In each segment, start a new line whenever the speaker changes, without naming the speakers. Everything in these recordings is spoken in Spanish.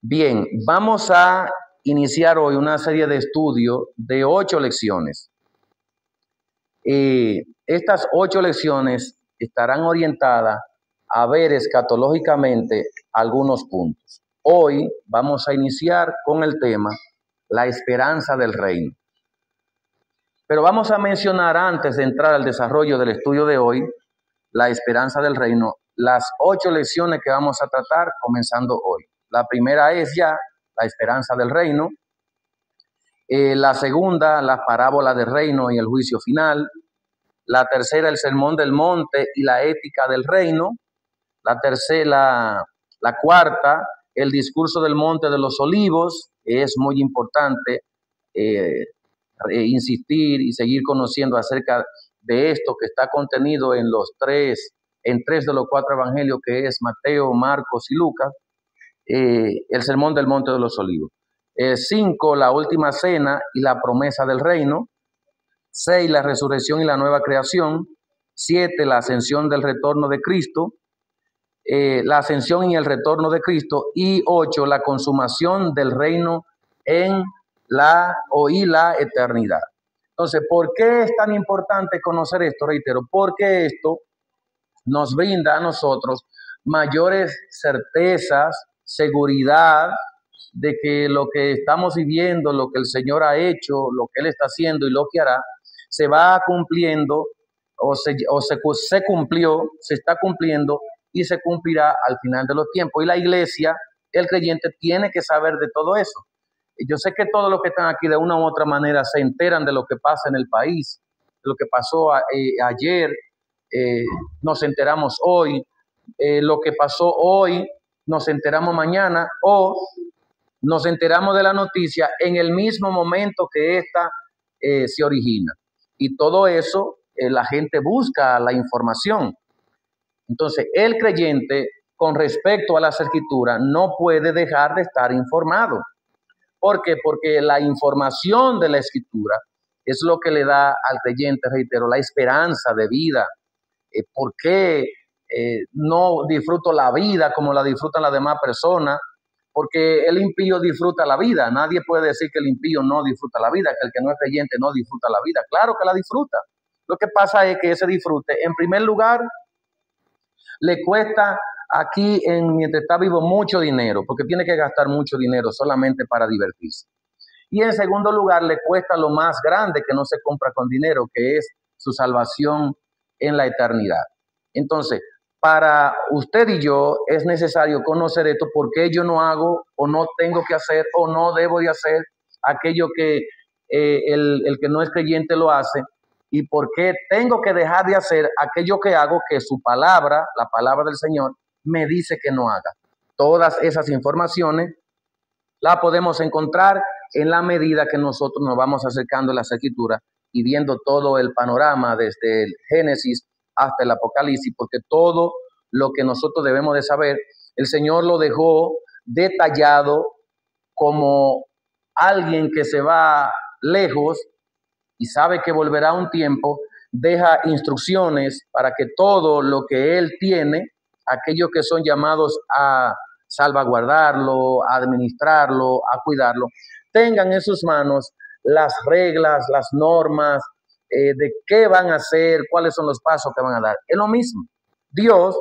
Bien, vamos a iniciar hoy una serie de estudio de 8 lecciones. Estas 8 lecciones estarán orientadas a ver escatológicamente algunos puntos. Hoy vamos a iniciar con el tema la esperanza del reino. Pero vamos a mencionar, antes de entrar al desarrollo del estudio de hoy, la esperanza del reino, las 8 lecciones que vamos a tratar comenzando hoy. La primera es ya la esperanza del reino. La segunda, la parábola del reino y el juicio final. La tercera, el sermón del monte y la ética del reino. La cuarta, el discurso del monte de los olivos. Es muy importante insistir y seguir conociendo acerca de esto que está contenido en tres de los 4 evangelios, que es Mateo, Marcos y Lucas. El sermón del monte de los olivos. 5, la última cena y la promesa del reino. 6, la resurrección y la nueva creación. 7, la ascensión del retorno de Cristo. La ascensión y el retorno de Cristo. Y 8, la consumación del reino en la eternidad. Entonces, ¿por qué es tan importante conocer esto? Reitero, porque esto nos brinda a nosotros mayores certezas, seguridad de que lo que estamos viviendo, lo que el Señor ha hecho, lo que Él está haciendo y lo que hará, se va cumpliendo se cumplió, se está cumpliendo y se cumplirá al final de los tiempos. Y la iglesia, el creyente, tiene que saber de todo eso. Yo sé que todos los que están aquí de una u otra manera se enteran de lo que pasa en el país, de lo que pasó ayer, nos enteramos hoy, lo que pasó hoy, nos enteramos mañana, o nos enteramos de la noticia en el mismo momento que esta se origina. Y todo eso, la gente busca la información. Entonces, el creyente, con respecto a las escrituras, no puede dejar de estar informado. ¿Por qué? Porque la información de la escritura es lo que le da al creyente, reitero, la esperanza de vida. ¿Por qué no disfruto la vida como la disfrutan las demás personas? Porque el impío disfruta la vida. Nadie puede decir que el impío no disfruta la vida, que el que no es creyente no disfruta la vida. Claro que la disfruta. Lo que pasa es que ese disfrute, en primer lugar, le cuesta aquí, mientras está vivo, mucho dinero, porque tiene que gastar mucho dinero solamente para divertirse. Y en segundo lugar, le cuesta lo más grande, que no se compra con dinero, que es su salvación en la eternidad. Entonces, para usted y yo es necesario conocer esto, porque yo no hago o no tengo que hacer o no debo de hacer aquello que el que no es creyente lo hace, y por qué tengo que dejar de hacer aquello que hago que su palabra, la palabra del Señor, me dice que no haga. Todas esas informaciones las podemos encontrar en la medida que nosotros nos vamos acercando a las escrituras y viendo todo el panorama desde el Génesis hasta el Apocalipsis, porque todo lo que nosotros debemos de saber, el Señor lo dejó detallado como alguien que se va lejos y sabe que volverá un tiempo, deja instrucciones para que todo lo que Él tiene, aquellos que son llamados a salvaguardarlo, a administrarlo, a cuidarlo, tengan en sus manos las reglas, las normas, de qué van a hacer, cuáles son los pasos que van a dar. Es lo mismo. Dios,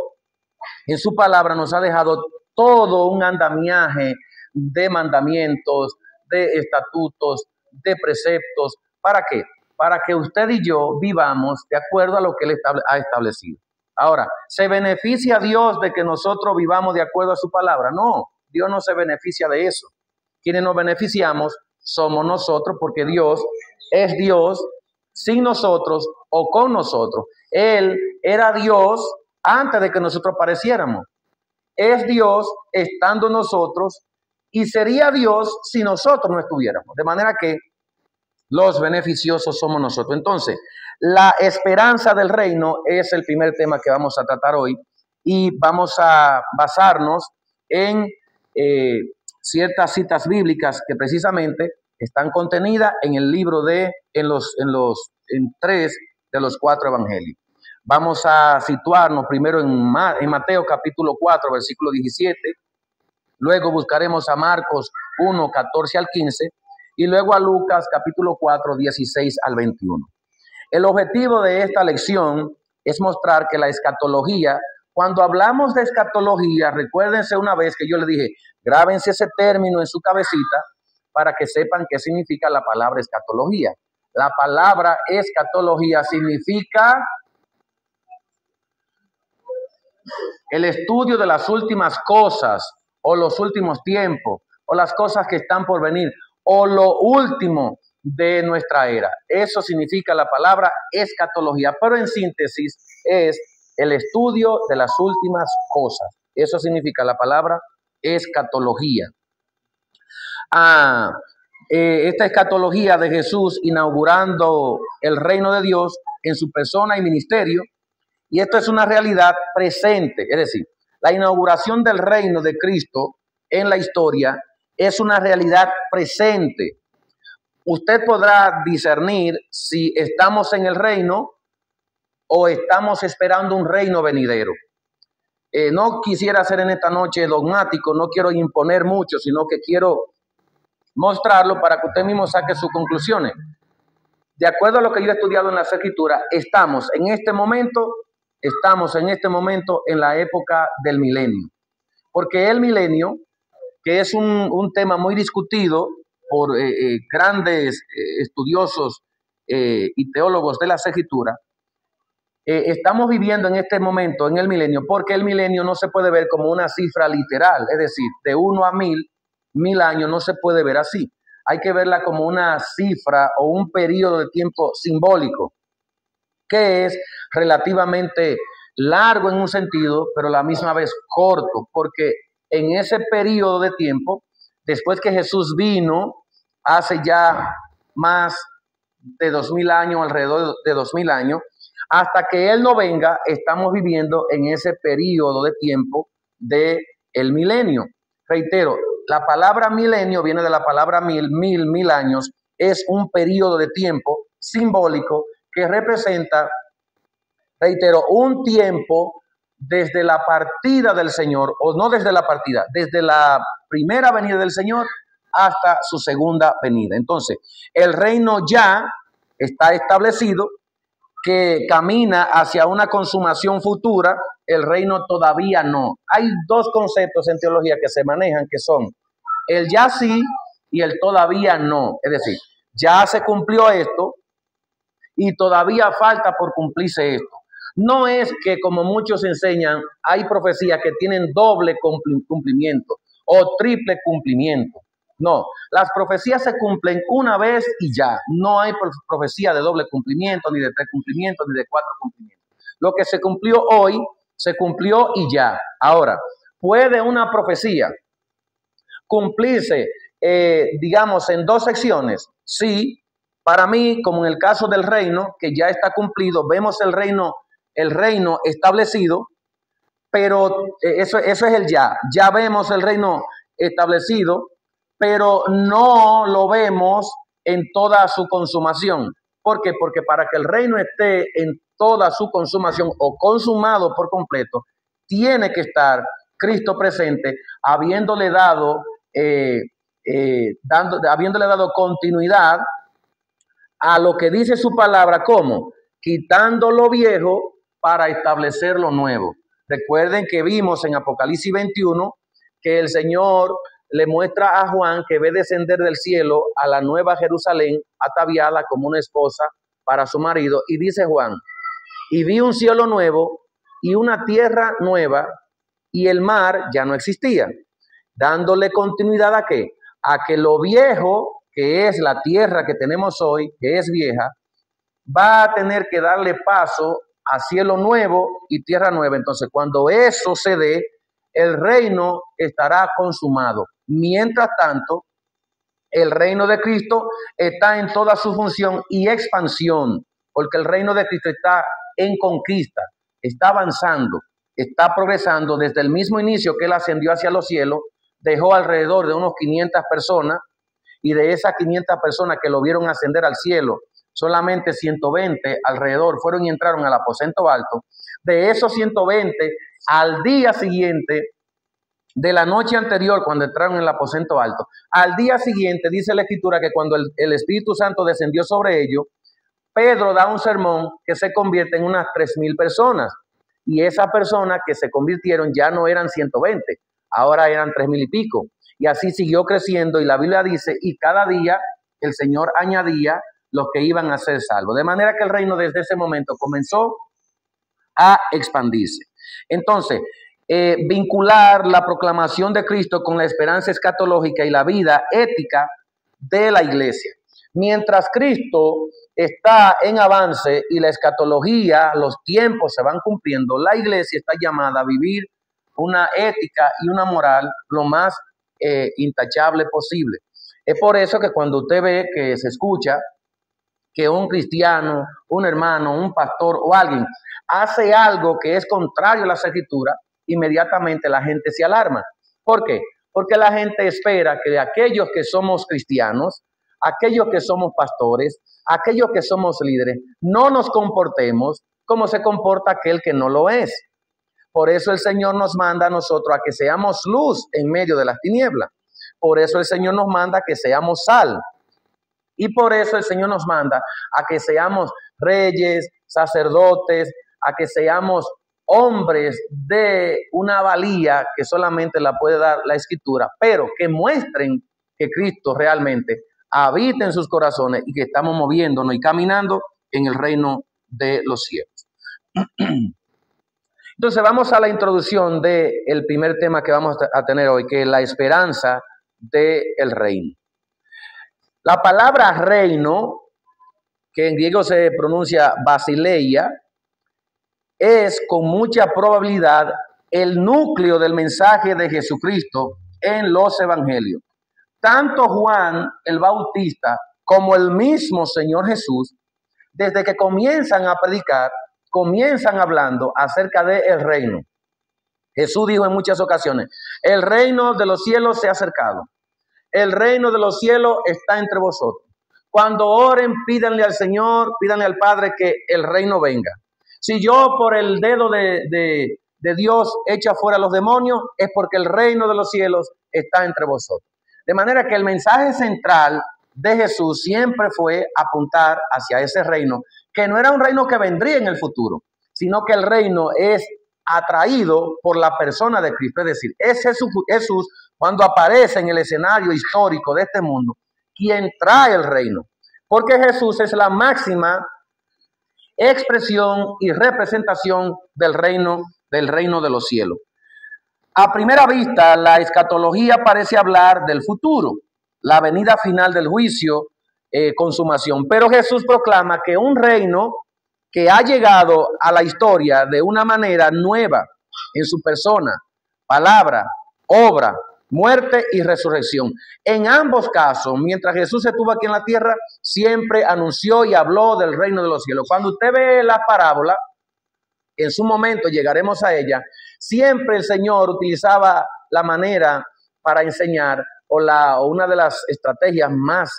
en su palabra, nos ha dejado todo un andamiaje de mandamientos, de estatutos, de preceptos. ¿Para qué? Para que usted y yo vivamos de acuerdo a lo que Él ha establecido. Ahora, ¿se beneficia Dios de que nosotros vivamos de acuerdo a su palabra? No, Dios no se beneficia de eso. Quienes nos beneficiamos somos nosotros, porque Dios es Dios sin nosotros o con nosotros. Él era Dios antes de que nosotros apareciéramos. Es Dios estando nosotros y sería Dios si nosotros no estuviéramos. De manera que los beneficiosos somos nosotros. Entonces, la esperanza del reino es el primer tema que vamos a tratar hoy, y vamos a basarnos en ciertas citas bíblicas que precisamente están contenidas en el libro en 3 de los 4 evangelios. Vamos a situarnos primero en Mateo capítulo 4, versículo 17, Luego buscaremos a Marcos 1, 14 al 15 y luego a Lucas capítulo 4, 16 al 21. El objetivo de esta lección es mostrar que la escatología, cuando hablamos de escatología, recuérdense una vez que yo les dije, grábense ese término en su cabecita para que sepan qué significa la palabra escatología. La palabra escatología significa el estudio de las últimas cosas o los últimos tiempos o las cosas que están por venir o lo último de nuestra era. Eso significa la palabra escatología, pero en síntesis es el estudio de las últimas cosas. Eso significa la palabra escatología. Esta escatología de Jesús inaugurando el reino de Dios en su persona y ministerio, y esto es una realidad presente, es decir, la inauguración del reino de Cristo en la historia es una realidad presente. Usted podrá discernir si estamos en el reino o estamos esperando un reino venidero. No quisiera ser en esta noche dogmático, no quiero imponer mucho, sino que quiero mostrarlo para que usted mismo saque sus conclusiones. De acuerdo a lo que yo he estudiado en las Escrituras, estamos en este momento en la época del milenio. Porque el milenio, que es un tema muy discutido por grandes estudiosos y teólogos de las Escrituras, estamos viviendo en este momento, en el milenio, porque el milenio no se puede ver como una cifra literal, es decir, de 1 a 1000 años no se puede ver así. Hay que verla como una cifra o un periodo de tiempo simbólico, que es relativamente largo en un sentido, pero a la misma vez corto, porque en ese periodo de tiempo, después que Jesús vino, hace ya más de 2000 años, alrededor de 2000 años, hasta que Él no venga, estamos viviendo en ese periodo de tiempo del milenio. Reitero, la palabra milenio viene de la palabra mil años, es un periodo de tiempo simbólico que representa, reitero, un tiempo desde la partida del Señor, o no desde la partida, desde la primera venida del Señor hasta su segunda venida. Entonces, el reino ya está establecido, que camina hacia una consumación futura, el reino todavía no. Hay dos conceptos en teología que se manejan, que son el ya sí y el todavía no. Es decir, ya se cumplió esto y todavía falta por cumplirse esto. No es que, como muchos enseñan, hay profecías que tienen doble cumplimiento o triple cumplimiento. No, las profecías se cumplen una vez y ya. No hay profecía de doble cumplimiento, ni de 3 cumplimientos, ni de 4 cumplimientos. Lo que se cumplió hoy, se cumplió y ya. Ahora, ¿puede una profecía cumplirse, digamos, en 2 secciones? Sí, para mí, como en el caso del reino, que ya está cumplido, vemos el reino establecido, pero eso es el ya. Ya vemos el reino establecido, pero no lo vemos en toda su consumación. ¿Por qué? Porque para que el reino esté en toda su consumación o consumado por completo, tiene que estar Cristo presente, habiéndole dado continuidad a lo que dice su palabra, como quitando lo viejo para establecer lo nuevo. Recuerden que vimos en Apocalipsis 21 que el Señor le muestra a Juan que ve descender del cielo a la nueva Jerusalén, ataviada como una esposa para su marido, y dice Juan, y vi un cielo nuevo y una tierra nueva, y el mar ya no existía, dándole continuidad ¿a qué? A que lo viejo, que es la tierra que tenemos hoy, que es vieja, va a tener que darle paso a cielo nuevo y tierra nueva. Entonces, cuando eso se dé, el reino estará consumado. Mientras tanto, el reino de Cristo está en toda su función y expansión, porque el reino de Cristo está en conquista, está avanzando, está progresando. Desde el mismo inicio que Él ascendió hacia los cielos, dejó alrededor de unos 500 personas, y de esas 500 personas que lo vieron ascender al cielo, solamente 120 alrededor fueron y entraron al aposento alto. De esos 120, al día siguiente de la noche anterior, cuando entraron en el aposento alto, al día siguiente, dice la Escritura que cuando el Espíritu Santo descendió sobre ellos, Pedro da un sermón que se convierte en unas 3,000 personas. Y esas personas que se convirtieron ya no eran 120, ahora eran 3,000 y pico. Y así siguió creciendo, y la Biblia dice, y cada día el Señor añadía los que iban a ser salvos. De manera que el reino desde ese momento comenzó a expandirse. Entonces, vincular la proclamación de Cristo con la esperanza escatológica y la vida ética de la iglesia. Mientras Cristo está en avance y la escatología, los tiempos se van cumpliendo, la iglesia está llamada a vivir una ética y una moral lo más intachable posible. Es por eso que cuando usted ve que se escucha que un cristiano, un hermano, un pastor o alguien hace algo que es contrario a las escrituras, inmediatamente la gente se alarma. ¿Por qué? Porque la gente espera que de aquellos que somos cristianos, aquellos que somos pastores, aquellos que somos líderes, no nos comportemos como se comporta aquel que no lo es. Por eso el Señor nos manda a nosotros a que seamos luz en medio de las tinieblas. Por eso el Señor nos manda a que seamos sal. Y por eso el Señor nos manda a que seamos reyes, sacerdotes, a que seamos hombres de una valía que solamente la puede dar la Escritura, pero que muestren que Cristo realmente habita en sus corazones y que estamos moviéndonos y caminando en el reino de los cielos. Entonces vamos a la introducción del primer tema que vamos a tener hoy, que es la esperanza del reino. La palabra reino, que en griego se pronuncia basileia, es con mucha probabilidad el núcleo del mensaje de Jesucristo en los evangelios. Tanto Juan el Bautista como el mismo Señor Jesús, desde que comienzan a predicar, comienzan hablando acerca del reino. Jesús dijo en muchas ocasiones, el reino de los cielos se ha acercado. El reino de los cielos está entre vosotros. Cuando oren, pídanle al Señor, pídanle al Padre que el reino venga. Si yo por el dedo de Dios echo fuera a los demonios, es porque el reino de los cielos está entre vosotros. De manera que el mensaje central de Jesús siempre fue apuntar hacia ese reino, que no era un reino que vendría en el futuro, sino que el reino es atraído por la persona de Cristo. Es decir, es Jesús cuando aparece en el escenario histórico de este mundo, quien trae el reino. Porque Jesús es la máxima expresión y representación del reino de los cielos. A primera vista, la escatología parece hablar del futuro, la venida final del juicio, consumación. Pero Jesús proclama que un reino que ha llegado a la historia de una manera nueva en su persona, palabra, obra, muerte y resurrección. En ambos casos, mientras Jesús estuvo aquí en la tierra, siempre anunció y habló del reino de los cielos. Cuando usted ve la parábola, en su momento llegaremos a ella, siempre el Señor utilizaba la manera para enseñar o una de las estrategias más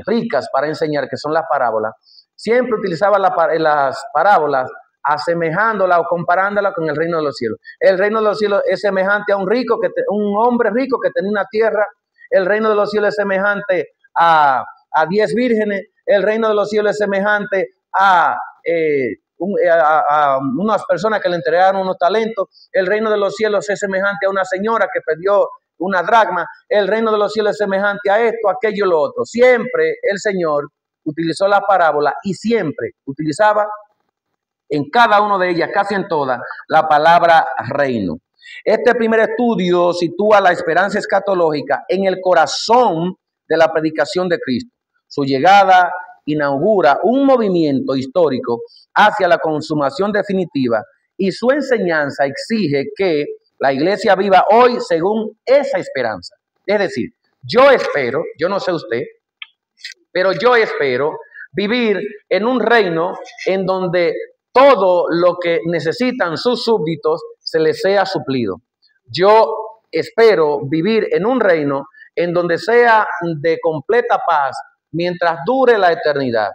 ricas para enseñar, que son las parábolas. Siempre utilizaba las parábolas asemejándola o comparándola con el reino de los cielos. El reino de los cielos es semejante a un hombre rico que tenía una tierra. El reino de los cielos es semejante a 10 vírgenes. El reino de los cielos es semejante a unas personas que le entregaron unos talentos. El reino de los cielos es semejante a una señora que perdió una dracma. El reino de los cielos es semejante a esto, aquello y lo otro. Siempre el Señor utilizó la parábola y siempre utilizaba en cada una de ellas, casi en todas, la palabra reino. Este primer estudio sitúa la esperanza escatológica en el corazón de la predicación de Cristo. Su llegada inaugura un movimiento histórico hacia la consumación definitiva y su enseñanza exige que la iglesia viva hoy según esa esperanza. Es decir, yo espero, yo no sé usted, pero yo espero vivir en un reino en donde todo lo que necesitan sus súbditos se les sea suplido. Yo espero vivir en un reino en donde sea de completa paz mientras dure la eternidad.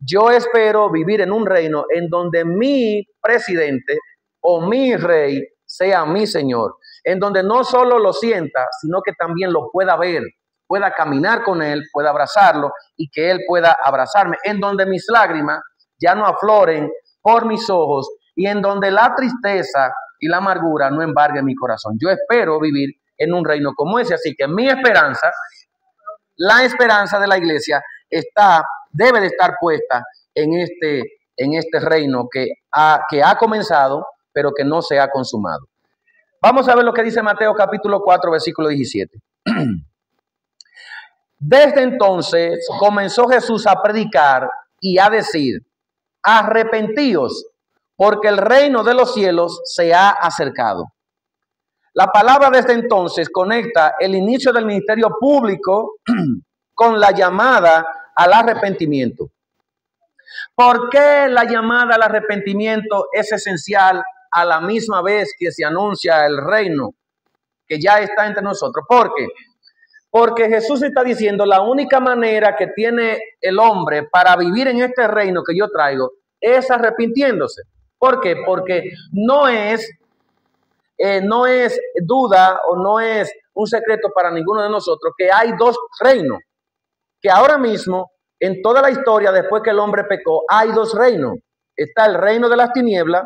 Yo espero vivir en un reino en donde mi presidente o mi rey sea mi Señor, en donde no solo lo sienta, sino que también lo pueda ver, pueda caminar con Él, pueda abrazarlo y que Él pueda abrazarme, en donde mis lágrimas ya no afloren por mis ojos y en donde la tristeza y la amargura no embarguen mi corazón. Yo espero vivir en un reino como ese, así que mi esperanza, la esperanza de la iglesia debe de estar puesta en este reino que ha comenzado, pero que no se ha consumado. Vamos a ver lo que dice Mateo capítulo 4, versículo 17. Desde entonces comenzó Jesús a predicar y a decir: arrepentíos, porque el reino de los cielos se ha acercado. La palabra desde entonces conecta el inicio del ministerio público con la llamada al arrepentimiento. ¿Por qué la llamada al arrepentimiento es esencial a la misma vez que se anuncia el reino que ya está entre nosotros? ¿Por qué? Porque Jesús está diciendo la única manera que tiene el hombre para vivir en este reino que yo traigo es arrepintiéndose. ¿Por qué? Porque no es duda o no es un secreto para ninguno de nosotros que hay dos reinos, que ahora mismo en toda la historia después que el hombre pecó hay dos reinos. Está el reino de las tinieblas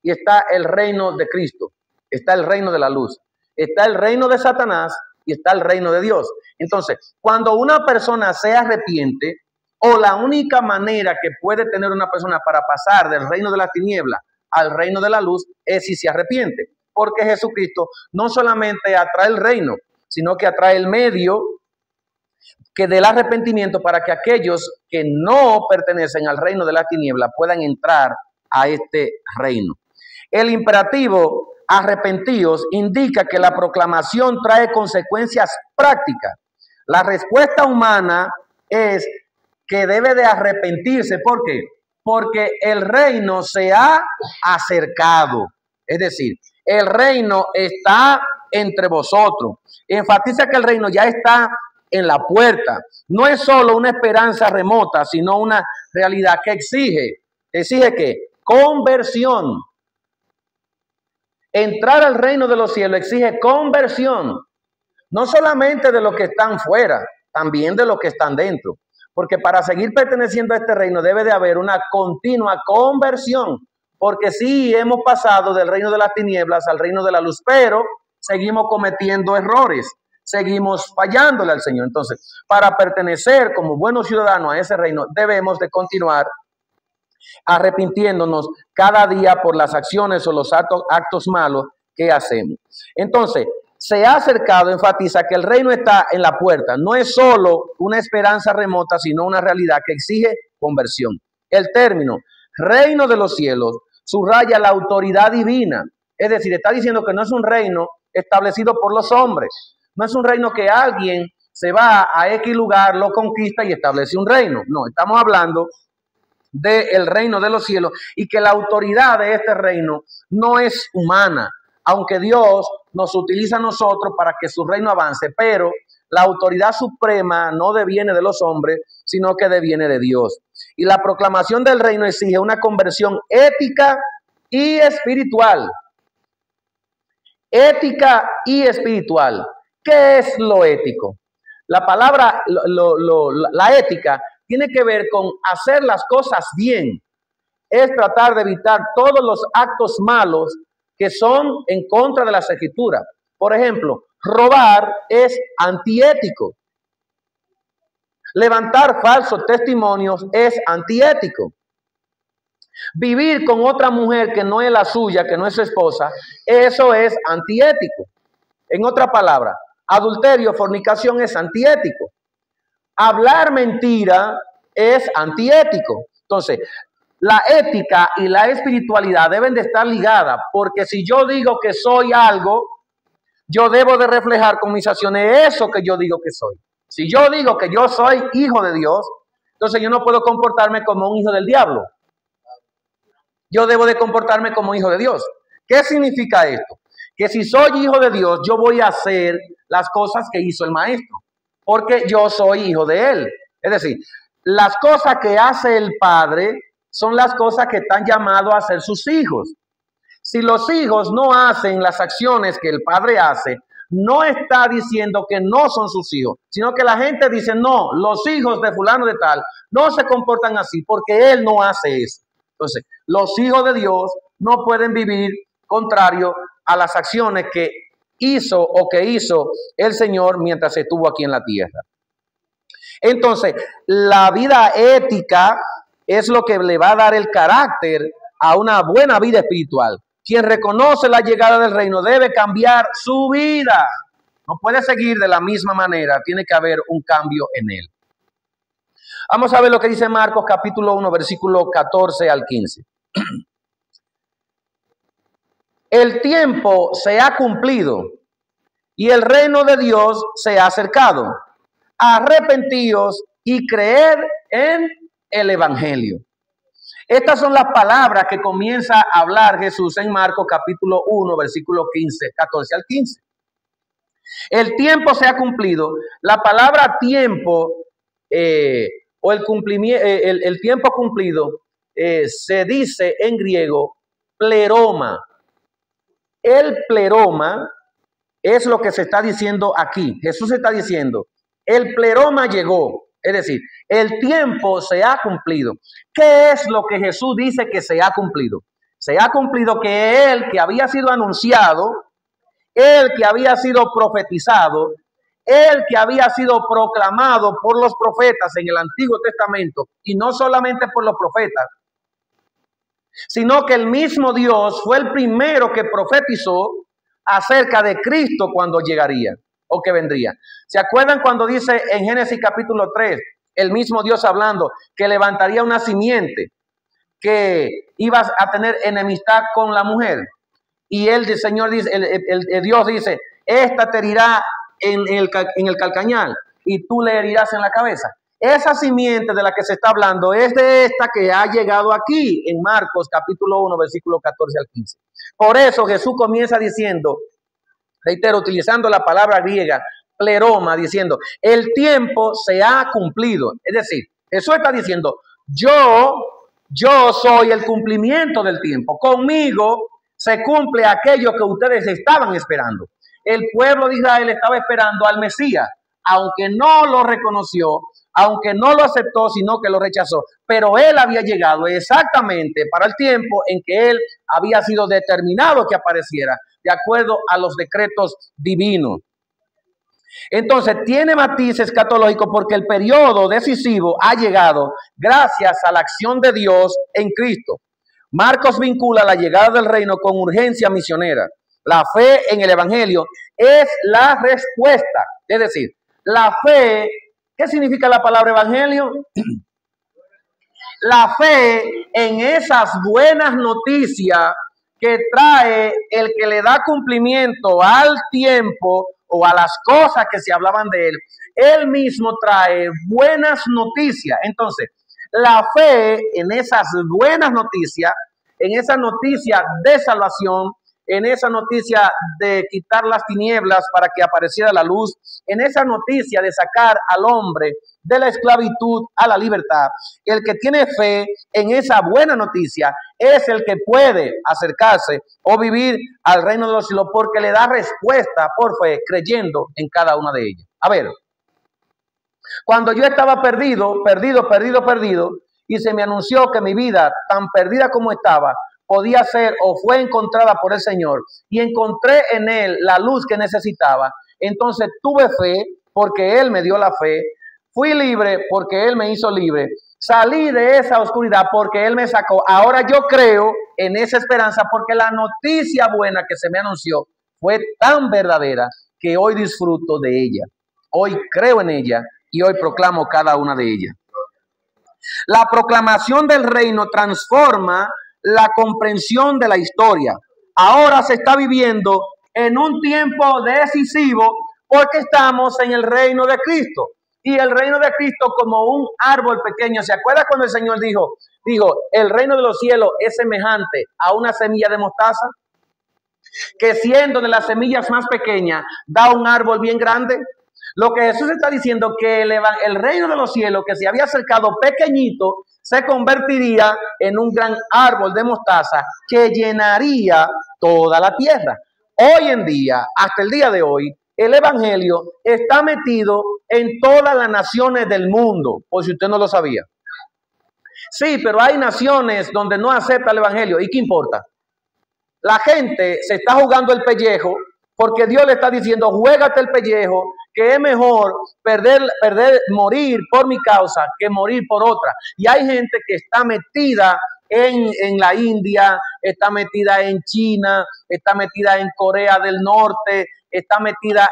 y está el reino de Cristo, está el reino de la luz, está el reino de Satanás y está el reino de Dios. Entonces, cuando una persona se arrepiente, o la única manera que puede tener una persona para pasar del reino de la tiniebla al reino de la luz es si se arrepiente, porque Jesucristo no solamente atrae el reino, sino que atrae el medio que del arrepentimiento para que aquellos que no pertenecen al reino de la tiniebla puedan entrar a este reino. El imperativo arrepentíos indica que la proclamación trae consecuencias prácticas. La respuesta humana es que debe de arrepentirse. ¿Por qué? Porque el reino se ha acercado. Es decir, el reino está entre vosotros. Enfatiza que el reino ya está en la puerta. No es solo una esperanza remota, sino una realidad que exige ¿qué? Conversión. Entrar al reino de los cielos exige conversión, no solamente de los que están fuera, también de los que están dentro, porque para seguir perteneciendo a este reino debe de haber una continua conversión, porque sí hemos pasado del reino de las tinieblas al reino de la luz, pero seguimos cometiendo errores, seguimos fallándole al Señor. Entonces, para pertenecer como buenos ciudadanos a ese reino, debemos de continuar arrepintiéndonos cada día por las acciones o los actos malos que hacemos. Entonces, se ha acercado, enfatiza que el reino está en la puerta. No es solo una esperanza remota, sino una realidad que exige conversión. El término reino de los cielos subraya la autoridad divina. Es decir, está diciendo que no es un reino establecido por los hombres. No es un reino que alguien se va a X lugar, lo conquista y establece un reino. No, estamos hablando del reino de los cielos y que la autoridad de este reino no es humana, aunque Dios nos utiliza a nosotros para que su reino avance, pero la autoridad suprema no deviene de los hombres, sino que deviene de Dios. Y la proclamación del reino exige una conversión ética y espiritual. Ética y espiritual. ¿Qué es lo ético? La palabra, la ética tiene que ver con hacer las cosas bien. Es tratar de evitar todos los actos malos que son en contra de las escrituras. Por ejemplo, robar es antiético. Levantar falsos testimonios es antiético. Vivir con otra mujer que no es la suya, que no es su esposa, eso es antiético. En otra palabra, adulterio, fornicación es antiético. Hablar mentira es antiético. Entonces, la ética y la espiritualidad deben de estar ligadas, porque si yo digo que soy algo, yo debo de reflejar con mis acciones eso que yo digo que soy. Si yo digo que yo soy hijo de Dios, entonces yo no puedo comportarme como un hijo del diablo. Yo debo de comportarme como hijo de Dios. ¿Qué significa esto? Que si soy hijo de Dios, yo voy a hacer las cosas que hizo el maestro, porque yo soy hijo de él. Es decir, las cosas que hace el Padre son las cosas que están llamados a hacer sus hijos. Si los hijos no hacen las acciones que el padre hace, no está diciendo que no son sus hijos, sino que la gente dice, no, los hijos de fulano de tal no se comportan así porque él no hace eso. Entonces, los hijos de Dios no pueden vivir contrario a las acciones que hizo el Señor mientras estuvo aquí en la tierra. Entonces, la vida ética es lo que le va a dar el carácter a una buena vida espiritual. Quien reconoce la llegada del reino debe cambiar su vida. No puede seguir de la misma manera, tiene que haber un cambio en él. Vamos a ver lo que dice Marcos capítulo 1, versículo 14 al 15. El tiempo se ha cumplido y el reino de Dios se ha acercado. Arrepentíos y creed en el evangelio. Estas son las palabras que comienza a hablar Jesús en Marcos capítulo 1, versículo 14 al 15. El tiempo se ha cumplido. La palabra tiempo o el tiempo cumplido se dice en griego pleroma. El pleroma es lo que se está diciendo aquí. Jesús está diciendo, el pleroma llegó. Es decir, el tiempo se ha cumplido. ¿Qué es lo que Jesús dice que se ha cumplido? Se ha cumplido que él que había sido anunciado, él que había sido profetizado, él que había sido proclamado por los profetas en el Antiguo Testamento, y no solamente por los profetas, sino que el mismo Dios fue el primero que profetizó acerca de Cristo cuando llegaría o que vendría. ¿Se acuerdan cuando dice en Génesis capítulo 3, el mismo Dios hablando que levantaría una simiente que iba a tener enemistad con la mujer? Y el Señor dice, el Dios dice, esta te herirá en el calcañal y tú le herirás en la cabeza. Esa simiente de la que se está hablando es de esta que ha llegado aquí en Marcos capítulo 1, versículo 14 al 15. Por eso Jesús comienza diciendo, reitero, utilizando la palabra griega, pleroma, diciendo, el tiempo se ha cumplido. Es decir, Jesús está diciendo, yo soy el cumplimiento del tiempo. Conmigo se cumple aquello que ustedes estaban esperando. El pueblo de Israel estaba esperando al Mesías, aunque no lo reconoció, aunque no lo aceptó, sino que lo rechazó. Pero él había llegado exactamente para el tiempo en que él había sido determinado que apareciera, de acuerdo a los decretos divinos. Entonces, tiene matiz escatológico porque el periodo decisivo ha llegado gracias a la acción de Dios en Cristo. Marcos vincula la llegada del reino con urgencia misionera. La fe en el evangelio es la respuesta. Es decir, la fe, ¿qué significa la palabra evangelio? La fe en esas buenas noticias que trae el que le da cumplimiento al tiempo o a las cosas que se hablaban de él. Él mismo trae buenas noticias. Entonces, la fe en esas buenas noticias, en esa noticia de salvación, en esa noticia de quitar las tinieblas para que apareciera la luz, en esa noticia de sacar al hombre de la esclavitud a la libertad. El que tiene fe en esa buena noticia es el que puede acercarse o vivir al reino de los cielos porque le da respuesta por fe, creyendo en cada una de ellas. A ver, cuando yo estaba perdido, y se me anunció que mi vida, tan perdida como estaba, podía ser o fue encontrada por el Señor, y encontré en Él la luz que necesitaba, entonces tuve fe porque Él me dio la fe, fui libre porque Él me hizo libre, salí de esa oscuridad porque Él me sacó. Ahora yo creo en esa esperanza porque la noticia buena que se me anunció fue tan verdadera que hoy disfruto de ella, hoy creo en ella y hoy proclamo cada una de ellas. La proclamación del reino transforma la comprensión de la historia. Ahora se está viviendo en un tiempo decisivo porque estamos en el reino de Cristo. Y el reino de Cristo como un árbol pequeño. ¿Se acuerda cuando el Señor dijo, el reino de los cielos es semejante a una semilla de mostaza? Que siendo de las semillas más pequeñas, da un árbol bien grande. Lo que Jesús está diciendo que el reino de los cielos que se había acercado pequeñito se convertiría en un gran árbol de mostaza que llenaría toda la tierra. Hoy en día, hasta el día de hoy, el evangelio está metido en todas las naciones del mundo, por si usted no lo sabía. Sí, pero hay naciones donde no acepta el evangelio. ¿Y qué importa? La gente se está jugando el pellejo porque Dios le está diciendo, juégate el pellejo, que es mejor morir por mi causa que morir por otra. Y hay gente que está metida en la India, está metida en China, está metida en Corea del Norte, está metida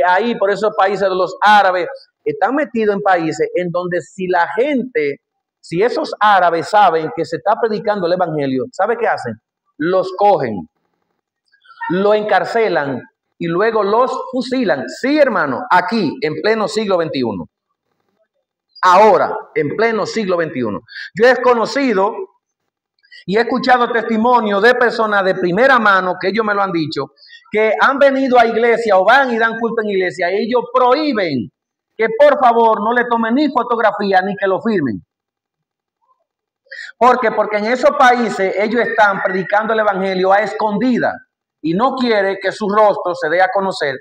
ahí por esos países de los árabes, están metidos en países en donde si esos árabes saben que se está predicando el evangelio, ¿sabe qué hacen? Los cogen, lo encarcelan y luego los fusilan. Sí, hermano, aquí en pleno siglo XXI. Ahora, en pleno siglo XXI. Yo he conocido y he escuchado testimonios de personas de primera mano, que ellos me lo han dicho, que han venido a iglesia o van y dan culto en iglesia y ellos prohíben que por favor no le tomen ni fotografía ni que lo firmen. ¿Por qué? Porque en esos países ellos están predicando el evangelio a escondida y no quiere que su rostro se dé a conocer,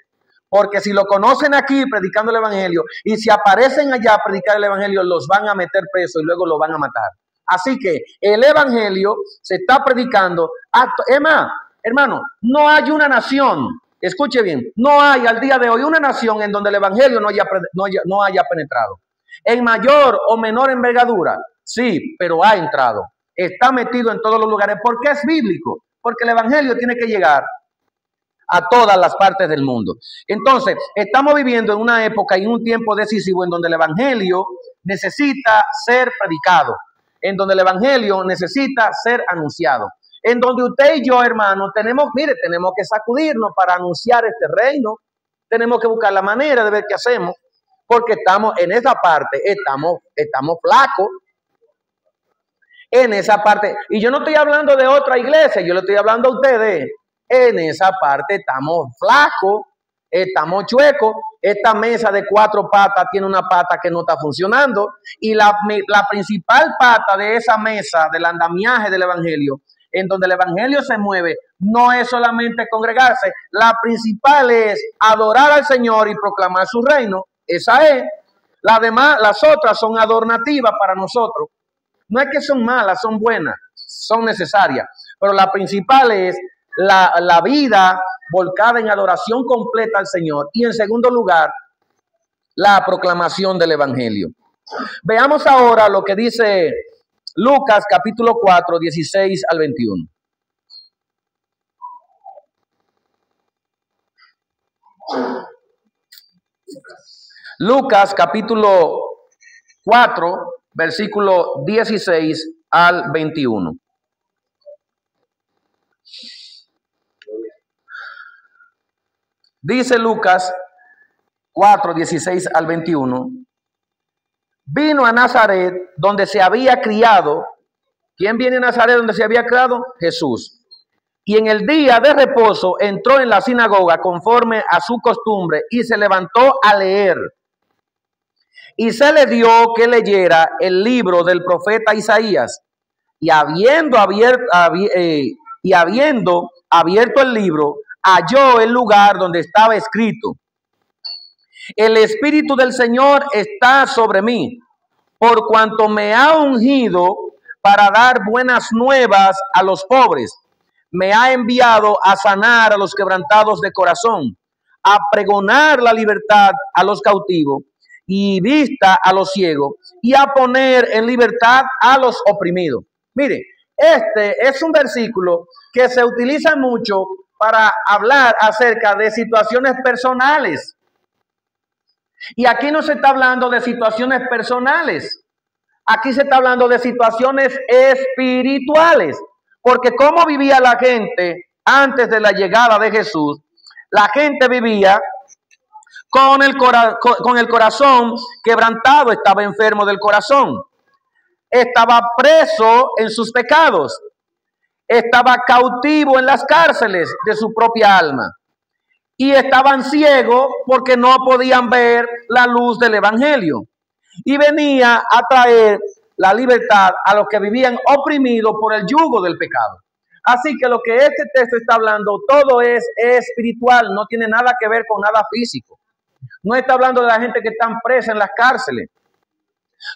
porque si lo conocen aquí predicando el evangelio y si aparecen allá a predicar el evangelio, los van a meter preso y luego los van a matar. Así que el evangelio se está predicando. Hermano, no hay una nación, escuche bien, no hay al día de hoy una nación en donde el evangelio no haya penetrado. En mayor o menor envergadura, sí, pero ha entrado. Está metido en todos los lugares porque es bíblico, porque el evangelio tiene que llegar a todas las partes del mundo. Entonces, estamos viviendo en una época y en un tiempo decisivo en donde el evangelio necesita ser predicado, en donde el evangelio necesita ser anunciado, en donde usted y yo, hermano, tenemos que sacudirnos para anunciar este reino. Tenemos que buscar la manera de ver qué hacemos, porque estamos en esa parte, estamos flacos. En esa parte, y yo no estoy hablando de otra iglesia, yo le estoy hablando a ustedes. En esa parte estamos flacos, estamos chuecos. Esta mesa de 4 patas tiene una pata que no está funcionando, y la principal pata de esa mesa del andamiaje del evangelio, en donde el evangelio se mueve, no es solamente congregarse. La principal es adorar al Señor y proclamar su reino. Esa es. Las otras son adornativas para nosotros. No es que son malas, son buenas, son necesarias, pero la principal es la vida volcada en adoración completa al Señor, y en segundo lugar, la proclamación del evangelio. Veamos ahora lo que dice Lucas capítulo 4, 16 al 21. Lucas capítulo 4, versículo 16 al 21. Dice Lucas 4, 16 al 21. Vino a Nazaret, donde se había criado. ¿Quién viene a Nazaret, donde se había criado? Jesús. Y en el día de reposo entró en la sinagoga conforme a su costumbre y se levantó a leer. Y se le dio que leyera el libro del profeta Isaías. Y habiendo abierto el libro, halló el lugar donde estaba escrito: el Espíritu del Señor está sobre mí, por cuanto me ha ungido para dar buenas nuevas a los pobres. Me ha enviado a sanar a los quebrantados de corazón, a pregonar la libertad a los cautivos y vista a los ciegos, y a poner en libertad a los oprimidos. Mire, este es un versículo que se utiliza mucho para hablar acerca de situaciones personales. Y aquí no se está hablando de situaciones personales. Aquí se está hablando de situaciones espirituales. Porque cómo vivía la gente antes de la llegada de Jesús, la gente vivía con el corazón quebrantado, estaba enfermo del corazón, estaba preso en sus pecados, estaba cautivo en las cárceles de su propia alma. y estaban ciegos porque no podían ver la luz del evangelio. Y venía a traer la libertad a los que vivían oprimidos por el yugo del pecado. Así que lo que este texto está hablando, todo es espiritual, no tiene nada que ver con nada físico. No está hablando de la gente que están presa en las cárceles.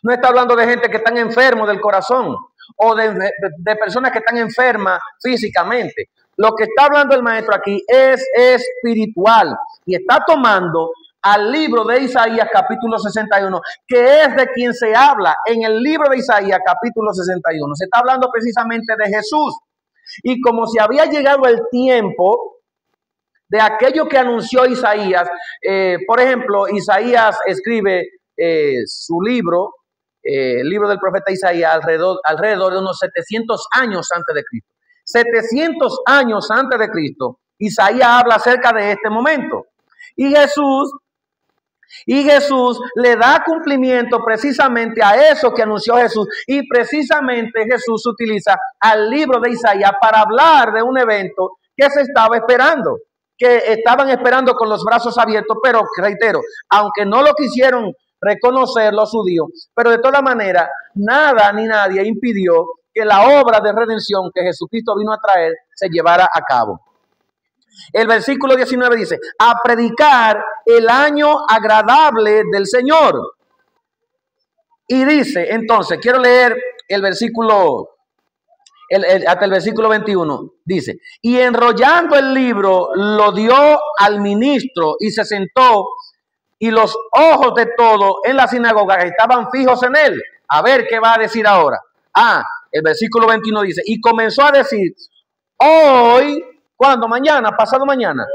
No está hablando de gente que están enfermos del corazón o de personas que están enfermas físicamente. Lo que está hablando el maestro aquí es espiritual y está tomando al libro de Isaías capítulo 61, que es de quien se habla en el libro de Isaías capítulo 61. Se está hablando precisamente de Jesús. Y como se había llegado el tiempo de aquello que anunció Isaías, por ejemplo, Isaías escribe su libro, el libro del profeta Isaías, alrededor de unos 700 años antes de Cristo. 700 años antes de Cristo, Isaías habla acerca de este momento. Y Jesús le da cumplimiento precisamente a eso que anunció Jesús. Y precisamente Jesús utiliza al libro de Isaías para hablar de un evento que se estaba esperando, que estaban esperando con los brazos abiertos, pero reitero, aunque no lo quisieron reconocer los judíos, pero de todas maneras, nada ni nadie impidió que la obra de redención que Jesucristo vino a traer se llevara a cabo. El versículo 19 dice, a predicar el año agradable del Señor. Y dice, entonces, quiero leer el versículo, hasta el versículo 21, dice, y enrollando el libro, lo dio al ministro y se sentó, y los ojos de todos en la sinagoga estaban fijos en él. A ver qué va a decir ahora. El versículo 21 dice, y comenzó a decir, hoy, ¿cuándo? Mañana, pasado mañana.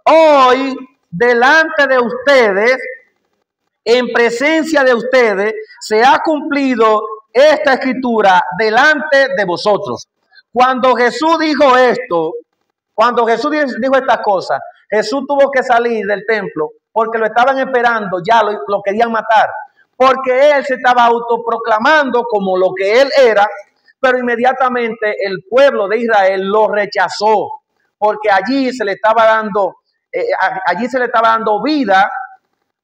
Hoy, delante de ustedes, en presencia de ustedes, se ha cumplido esta escritura delante de vosotros. Cuando Jesús dijo esto, cuando Jesús dijo estas cosas, Jesús tuvo que salir del templo porque lo estaban esperando, ya lo querían matar, porque él se estaba autoproclamando como lo que él era, pero inmediatamente el pueblo de Israel lo rechazó, porque allí se le estaba dando vida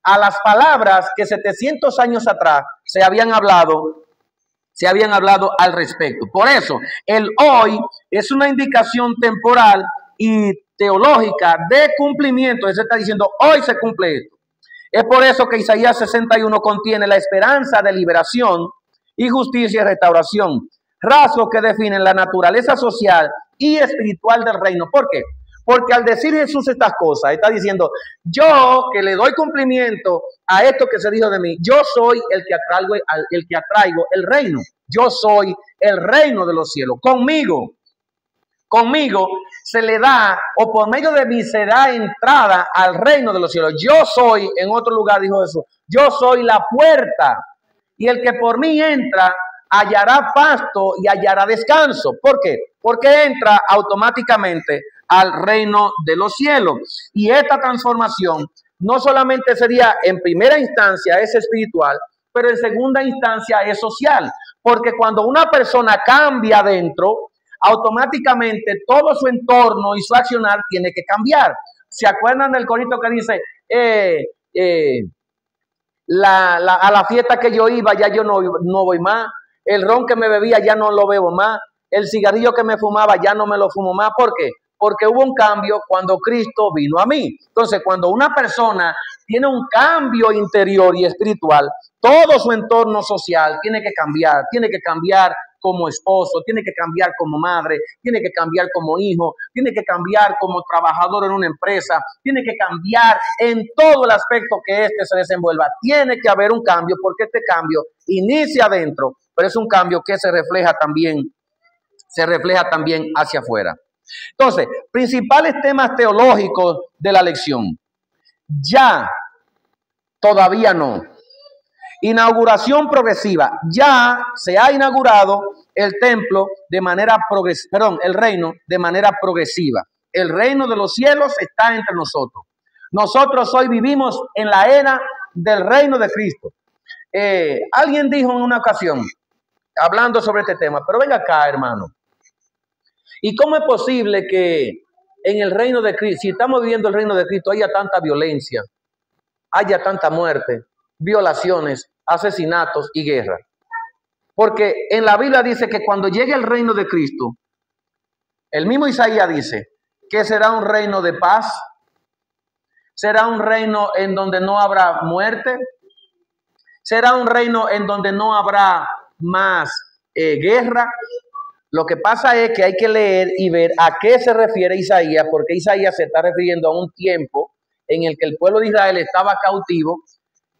a las palabras que 700 años atrás se habían hablado al respecto. Por eso, el hoy es una indicación temporal y teológica de cumplimiento. Se está diciendo, hoy se cumple esto. Es por eso que Isaías 61 contiene la esperanza de liberación y justicia y restauración, rasgos que definen la naturaleza social y espiritual del reino. ¿Por qué? Porque al decir Jesús estas cosas, está diciendo, yo que le doy cumplimiento a esto que se dijo de mí, yo soy el que atraigo el reino. Yo soy el reino de los cielos. Conmigo se le da, o por medio de mí se da entrada al reino de los cielos. Yo soy, en otro lugar dijo Jesús, yo soy la puerta. Y el que por mí entra, hallará pasto y hallará descanso. ¿Por qué? Porque entra automáticamente al reino de los cielos. Y esta transformación no solamente sería en primera instancia es espiritual, pero en segunda instancia es social. Porque cuando una persona cambia dentro, automáticamente todo su entorno y su accionar tiene que cambiar. ¿Se acuerdan del corito que dice, a la fiesta que yo iba ya yo no voy más, el ron que me bebía ya no lo bebo más, el cigarrillo que me fumaba ya no me lo fumo más? ¿Por qué? Porque hubo un cambio cuando Cristo vino a mí. Entonces, cuando una persona tiene un cambio interior y espiritual, todo su entorno social tiene que cambiar como esposo, tiene que cambiar como madre, tiene que cambiar como hijo, tiene que cambiar como trabajador en una empresa, tiene que cambiar en todo el aspecto que se desenvuelva. Tiene que haber un cambio, porque este cambio inicia adentro, pero es un cambio que se refleja también hacia afuera. Entonces, principales temas teológicos de la lección. Ya, todavía no. Inauguración progresiva. Ya se ha inaugurado el templo de manera el reino de manera progresiva. El reino de los cielos está entre nosotros. Nosotros hoy vivimos en la era del reino de Cristo. Alguien dijo en una ocasión, hablando sobre este tema, pero venga acá, hermano. ¿Y cómo es posible que en el reino de Cristo, si estamos viviendo el reino de Cristo, haya tanta violencia, haya tanta muerte, violaciones, asesinatos y guerra. Porque en la Biblia dice que cuando llegue el reino de Cristo, el mismo Isaías dice que será un reino de paz, será un reino en donde no habrá muerte, será un reino en donde no habrá más guerra. Lo que pasa es que hay que leer y ver a qué se refiere Isaías, porque Isaías se está refiriendo a un tiempo en el que el pueblo de Israel estaba cautivo.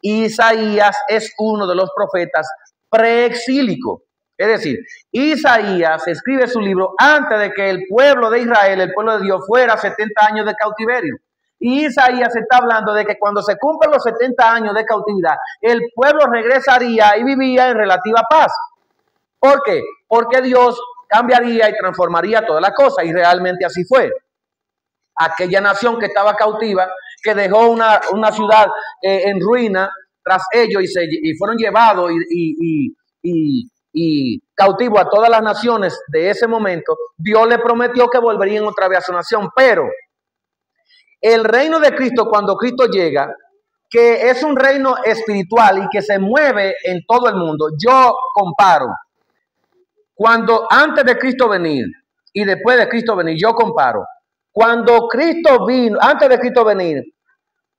Isaías es uno de los profetas preexílicos. Es decir, Isaías escribe su libro antes de que el pueblo de Israel, el pueblo de Dios, fuera 70 años de cautiverio. Y Isaías está hablando de que cuando se cumplan los 70 años de cautividad, el pueblo regresaría y vivía en relativa paz. ¿Por qué? Porque Dios cambiaría y transformaría todas las cosas, y realmente así fue. Aquella nación que estaba cautiva, que dejó una ciudad en ruina tras ellos y fueron llevados y cautivos a todas las naciones de ese momento, Dios le prometió que volverían otra vez a su nación. Pero el reino de Cristo, cuando Cristo llega, que es un reino espiritual y que se mueve en todo el mundo, yo comparo cuando antes de Cristo venir y después de Cristo venir, yo comparo. Cuando Cristo vino, antes de Cristo venir,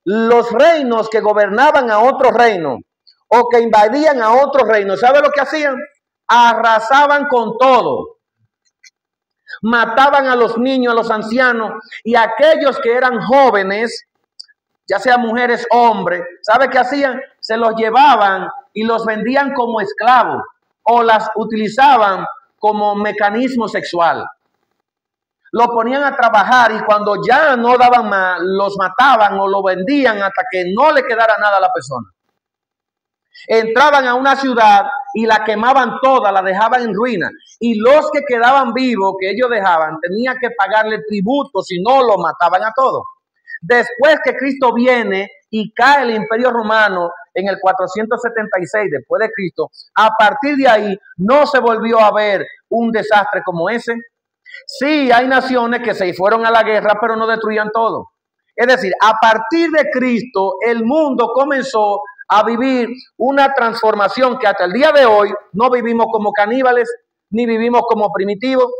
los reinos que gobernaban a otro reino o que invadían a otro reino, ¿sabe lo que hacían? Arrasaban con todo. Mataban a los niños, a los ancianos y a aquellos que eran jóvenes, ya sean mujeres o hombres, ¿sabe qué hacían? Se los llevaban y los vendían como esclavos o las utilizaban como mecanismo sexual. Lo ponían a trabajar y cuando ya no daban más, los mataban o lo vendían hasta que no le quedara nada a la persona. Entraban a una ciudad y la quemaban toda, la dejaban en ruina. Y los que quedaban vivos, que ellos dejaban, tenían que pagarle tributo, si no lo mataban a todos. Después que Cristo viene y cae el Imperio Romano en el 476 después de Cristo, a partir de ahí no se volvió a ver un desastre como ese. Sí, hay naciones que se fueron a la guerra, pero no destruían todo. Es decir, a partir de Cristo, el mundo comenzó a vivir una transformación que hasta el día de hoy no vivimos como caníbales, ni vivimos como primitivos.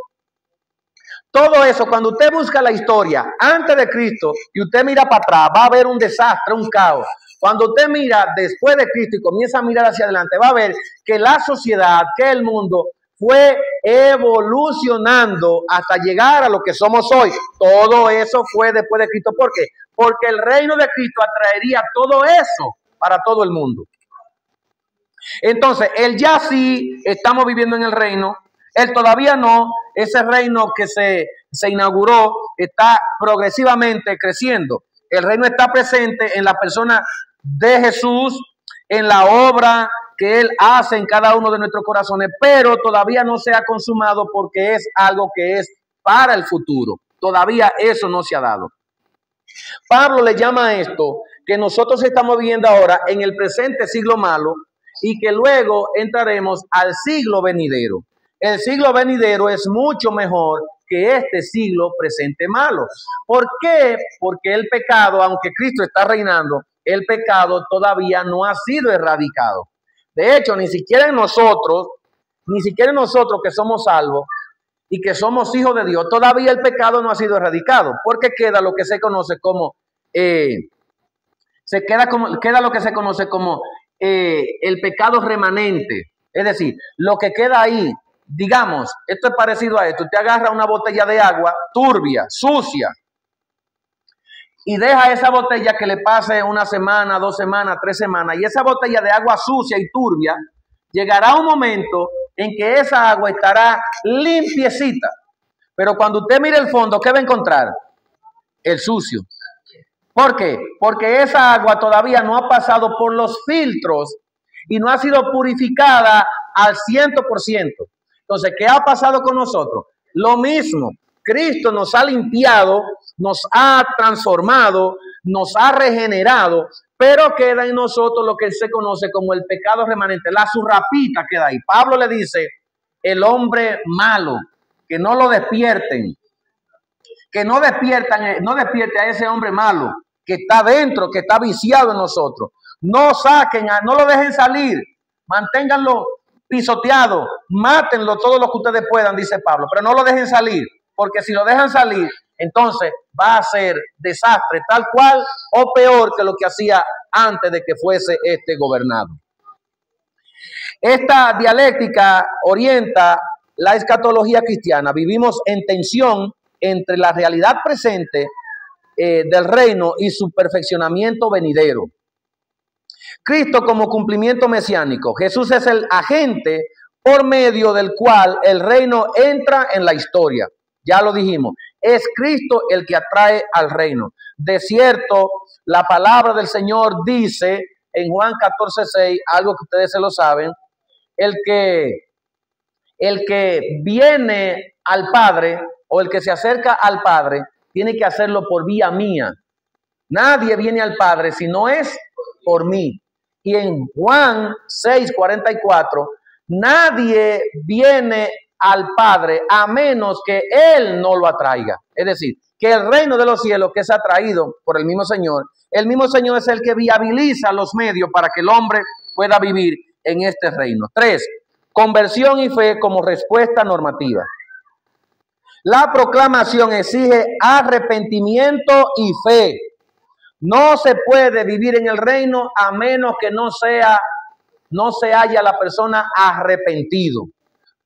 Todo eso, cuando usted busca la historia antes de Cristo y usted mira para atrás, va a haber un desastre, un caos. Cuando usted mira después de Cristo y comienza a mirar hacia adelante, va a ver que la sociedad, que el mundo fue evolucionando hasta llegar a lo que somos hoy. Todo eso fue después de Cristo. ¿Por qué? Porque el reino de Cristo atraería todo eso para todo el mundo. Entonces, él ya sí estamos viviendo en el reino, él todavía no. Ese reino que se inauguró está progresivamente creciendo. El reino está presente en la persona de Jesús, en la obra que Él hace en cada uno de nuestros corazones, pero todavía no se ha consumado porque es algo que es para el futuro. Todavía eso no se ha dado. Pablo le llama a esto que nosotros estamos viviendo ahora en el presente siglo malo y que luego entraremos al siglo venidero. El siglo venidero es mucho mejor que este siglo presente malo. ¿Por qué? Porque el pecado, aunque Cristo está reinando, el pecado todavía no ha sido erradicado. De hecho, ni siquiera nosotros que somos salvos y que somos hijos de Dios, todavía el pecado no ha sido erradicado, porque queda lo que se conoce como queda lo que se conoce como el pecado remanente. Es decir, lo que queda ahí, digamos, esto es parecido a esto: usted agarra una botella de agua turbia, sucia, y deja esa botella que le pase una semana, 2 semanas, 3 semanas, y esa botella de agua sucia y turbia, llegará un momento en que esa agua estará limpiecita. Pero cuando usted mire el fondo, ¿qué va a encontrar? El sucio. ¿Por qué? Porque esa agua todavía no ha pasado por los filtros y no ha sido purificada al 100%. Entonces, ¿qué ha pasado con nosotros? Lo mismo. Cristo nos ha limpiado, nos ha transformado, nos ha regenerado, pero queda en nosotros lo que se conoce como el pecado remanente. La surrapita queda ahí. Pablo le dice, el hombre malo, que no lo despierten, que no despierte a ese hombre malo que está dentro, que está viciado en nosotros. No saquen, no lo dejen salir, manténganlo pisoteado, mátenlo todo lo que ustedes puedan, dice Pablo, pero no lo dejen salir, porque si lo dejan salir, entonces va a ser desastre tal cual o peor que lo que hacía antes de que fuese gobernado. Esta dialéctica orienta la escatología cristiana. Vivimos en tensión entre la realidad presente del reino y su perfeccionamiento venidero. Cristo como cumplimiento mesiánico. Jesús es el agente por medio del cual el reino entra en la historia. Ya lo dijimos, es Cristo el que atrae al reino. De cierto, la palabra del Señor dice en Juan 14:6, algo que ustedes se lo saben, el que viene al Padre o el que se acerca al Padre tiene que hacerlo por vía mía. Nadie viene al Padre si no es por mí. Y en Juan 6:44, nadie viene al Padre a menos que Él no lo atraiga. Es decir, que el reino de los cielos que es atraído por el mismo Señor es el que viabiliza los medios para que el hombre pueda vivir en este reino. 3. Conversión y fe como respuesta normativa. La proclamación exige arrepentimiento y fe. No se puede vivir en el reino a menos que no se haya la persona arrepentido.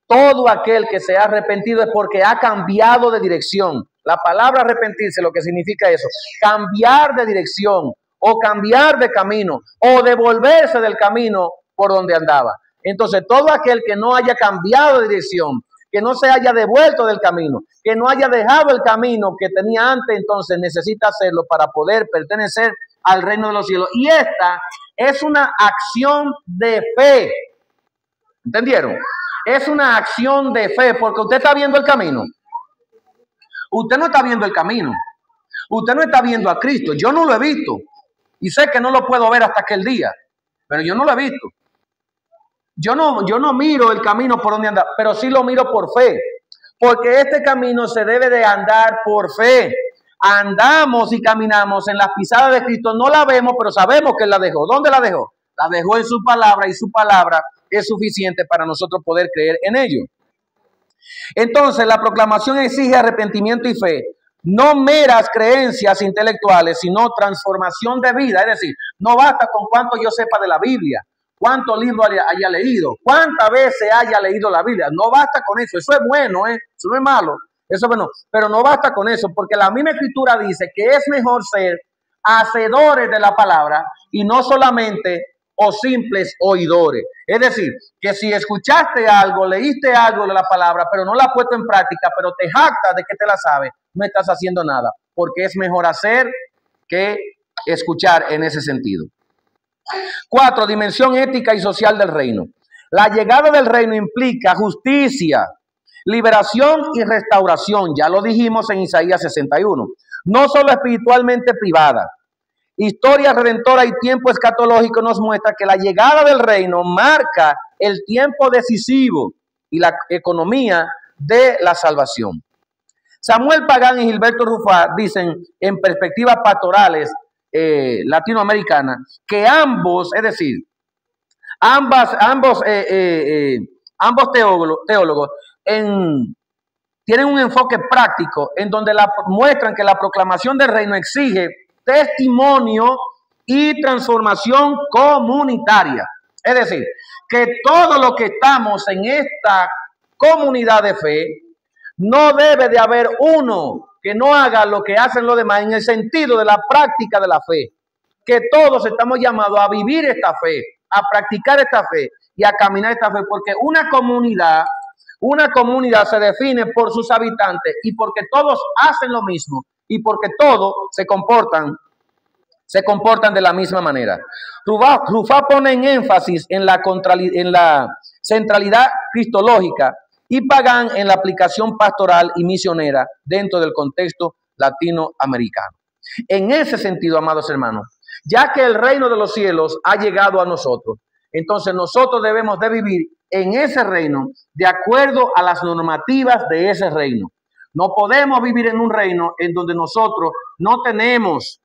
Todo aquel que se ha arrepentido es porque ha cambiado de dirección. La palabra arrepentirse, lo que significa eso, cambiar de dirección o cambiar de camino o devolverse del camino por donde andaba. Entonces, todo aquel que no haya cambiado de dirección, que no se haya devuelto del camino, que no haya dejado el camino que tenía antes, entonces necesita hacerlo para poder pertenecer al reino de los cielos. Y esta es una acción de fe. ¿Entendieron? Es una acción de fe, porque usted está viendo el camino. Usted no está viendo el camino. Usted no está viendo a Cristo. Yo no lo he visto. Y sé que no lo puedo ver hasta aquel día. Pero yo no lo he visto. Yo no miro el camino por donde anda, pero sí lo miro por fe. Porque este camino se debe de andar por fe. Andamos y caminamos en las pisadas de Cristo. No la vemos, pero sabemos que Él la dejó. ¿Dónde la dejó? La dejó en su palabra, y su palabra es suficiente para nosotros poder creer en ello. Entonces, la proclamación exige arrepentimiento y fe. No meras creencias intelectuales, sino transformación de vida. Es decir, no basta con cuánto yo sepa de la Biblia, cuántos libros haya leído, cuántas veces haya leído la Biblia. No basta con eso. Eso es bueno, eso no es malo. Eso es bueno, pero no basta con eso, porque la misma Escritura dice que es mejor ser hacedores de la palabra y no solamente o simples oidores. Es decir, que si escuchaste algo, leíste algo de la palabra, pero no la has puesto en práctica, pero te jactas de que te la sabes, no estás haciendo nada, porque es mejor hacer que escuchar en ese sentido. 4. Dimensión ética y social del reino. La llegada del reino implica justicia, liberación y restauración. Ya lo dijimos en Isaías 61. No solo espiritualmente privada. Historia redentora y tiempo escatológico nos muestra que la llegada del reino marca el tiempo decisivo y la economía de la salvación. Samuel Pagán y Gilberto Rufat dicen en perspectivas pastorales latinoamericanas que ambos, es decir, ambos teólogos tienen un enfoque práctico en donde muestran que la proclamación del reino exige testimonio y transformación comunitaria. Es decir, que todo lo que estamos en esta comunidad de fe, no debe de haber uno que no haga lo que hacen los demás en el sentido de la práctica de la fe. Que todos estamos llamados a vivir esta fe, a practicar esta fe y a caminar esta fe, porque una comunidad se define por sus habitantes y porque todos hacen lo mismo y porque todos se comportan de la misma manera. Rufat pone en énfasis en la centralidad cristológica y Pagán en la aplicación pastoral y misionera dentro del contexto latinoamericano. En ese sentido, amados hermanos, ya que el reino de los cielos ha llegado a nosotros, entonces nosotros debemos de vivir en ese reino de acuerdo a las normativas de ese reino. No podemos vivir en un reino en donde nosotros no tenemos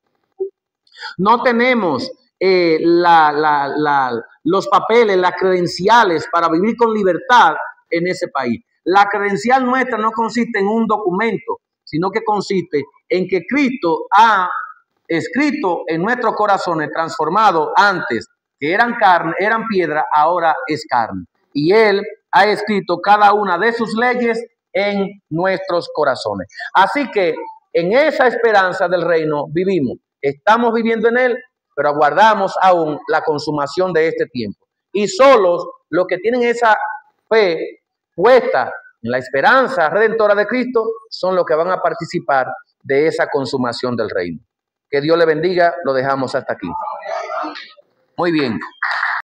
los papeles, las credenciales para vivir con libertad en ese país. La credencial nuestra no consiste en un documento, sino que consiste en que Cristo ha escrito en nuestros corazones, transformado antes que eran carne, eran piedra, ahora es carne. Y Él ha escrito cada una de sus leyes en nuestros corazones. Así que en esa esperanza del reino vivimos. Estamos viviendo en Él, pero aguardamos aún la consumación de este tiempo. Y solos los que tienen esa fe puesta en la esperanza redentora de Cristo son los que van a participar de esa consumación del reino. Que Dios le bendiga, lo dejamos hasta aquí. Muy bien.